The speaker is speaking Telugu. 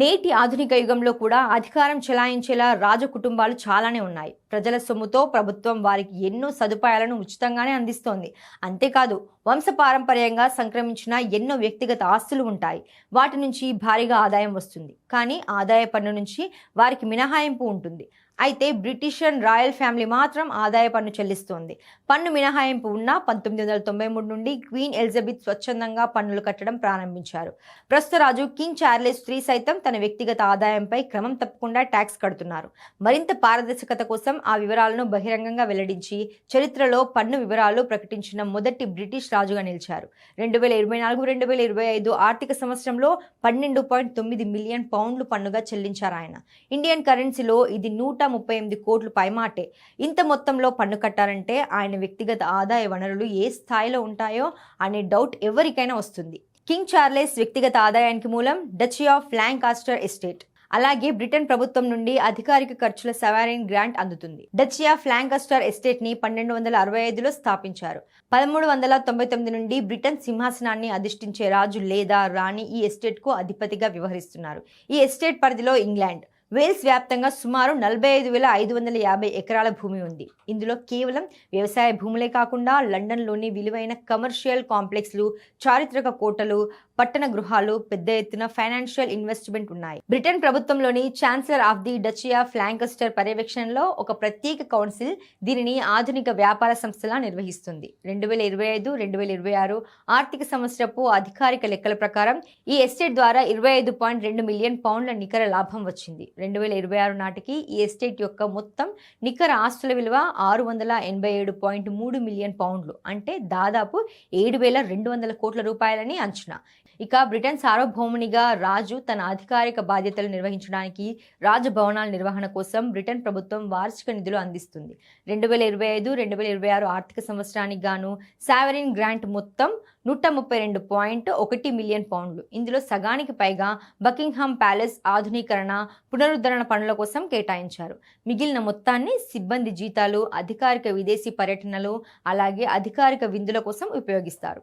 నేటి ఆధునిక యుగంలో కూడా అధికారం చెలాయించేలా రాజ కుటుంబాలు చాలానే ఉన్నాయి. ప్రజల సొమ్ముతో ప్రభుత్వం వారికి ఎన్నో సదుపాయాలను ఉచితంగానే అందిస్తోంది. అంతేకాదు వంశపారంపర్యంగా సంక్రమించిన ఎన్నో వ్యక్తిగత ఆస్తులు ఉంటాయి. వాటి నుంచి భారీగా ఆదాయం వస్తుంది. కానీ ఆదాయ పన్ను నుంచి వారికి మినహాయింపు ఉంటుంది. అయితే బ్రిటిషర్ రాయల్ ఫ్యామిలీ మాత్రం ఆదాయ పన్ను చెల్లిస్తోంది. పన్ను మినహాయింపు ఉన్న 1993 నుండి క్వీన్ ఎలిజబెత్ స్వచ్ఛందంగా పన్నులు కట్టడం ప్రారంభించారు. ప్రస్తుత రాజు కింగ్ చార్లెస్ III సైతం తన వ్యక్తిగత ఆదాయంపై క్రమం తప్పకుండా ట్యాక్స్ కడుతున్నారు. మరింత పారదర్శకత కోసం ఆ వివరాలను బహిరంగంగా వెల్లడించి చరిత్రలో పన్ను వివరాలు ప్రకటించిన మొదటి బ్రిటిష్ రాజుగా నిలిచారు. 2024-2025 ఆర్థిక సంవత్సరంలో 12.9 మిలియన్ పౌండ్లు పన్నుగా చెల్లించారు ఆయన. ఇండియన్ కరెన్సీలో ఇది 138 కోట్లు పైమాటే. ఇంత మొత్తంలో పన్ను కట్టారంటే ఆయన వ్యక్తిగత ఆదాయ వనరులు ఏ స్థాయిలో ఉంటాయో అనే డౌట్ ఎవరికైనా వస్తుంది. కింగ్ చార్లెస్ వ్యక్తిగత ఆదాయానికి మూలం డచీ ఆఫ్ లాంకాస్టర్ ఎస్టేట్. అలాగే బ్రిటన్ ప్రభుత్వం నుండి అధికారిక ఖర్చుల సావరీన్ గ్రాంట్ అందుతుంది. డచీ ఆఫ్ లాంకాస్టర్ ఎస్టేట్ ని 1265లో స్థాపించారు. 1399 నుండి బ్రిటన్ సింహాసనాన్ని అధిష్ఠించే రాజు లేదా రాణి ఈ ఎస్టేట్ కు అధిపతిగా వ్యవహరిస్తున్నారు. ఈ ఎస్టేట్ పరిధిలో ఇంగ్లాండ్, వేల్స్ వ్యాప్తంగా సుమారు 45,550 ఎకరాల భూమి ఉంది. ఇందులో కేవలం వ్యవసాయ భూములే కాకుండా లండన్లోని విలువైన కమర్షియల్ కాంప్లెక్స్లు, చారిత్రక కోటలు, పట్టణ గృహాలు, పెద్ద ఎత్తున ఫైనాన్షియల్ ఇన్వెస్ట్మెంట్ ఉన్నాయి. బ్రిటన్ ప్రభుత్వంలోని chancellor of the duchy of Lancaster పర్యవేక్షణలో ఒక ప్రత్యేక కౌన్సిల్ దీనిని ఆధునిక వ్యాపార సంస్థలా నిర్వహిస్తుంది. 2025-2026 ఆర్థిక సంవత్సరపు అధికారిక లెక్కల ప్రకారం ఈ ఎస్టేట్ ద్వారా 25.2 మిలియన్ పౌండ్ల నికర లాభం వచ్చింది. 2026 నాటికి ఈ ఎస్టేట్ యొక్క మొత్తం నికర ఆస్తుల విలువ 687.3 మిలియన్ పౌండ్లు, అంటే దాదాపు 7,200 కోట్ల రూపాయలని అంచనా. ఇక బ్రిటన్ సార్వభౌమునిగా రాజు తన అధికారిక బాధ్యతలు నిర్వహించడానికి రాజభవనాల నిర్వహణ కోసం బ్రిటన్ ప్రభుత్వం వార్షిక నిధులు అందిస్తుంది. 2025-2026 ఆర్థిక సంవత్సరానికి గాను సావరీన్ గ్రాంట్ మొత్తం 132.1 మిలియన్ పౌండ్లు. ఇందులో సగానికి పైగా బకింగ్హామ్ ప్యాలెస్ ఆధునీకరణ, పునరుద్ధరణ పనుల కోసం కేటాయించారు. మిగిలిన మొత్తాన్ని సిబ్బంది జీతాలు, అధికారిక విదేశీ పర్యటనలు, అలాగే అధికారిక విందుల కోసం ఉపయోగిస్తారు.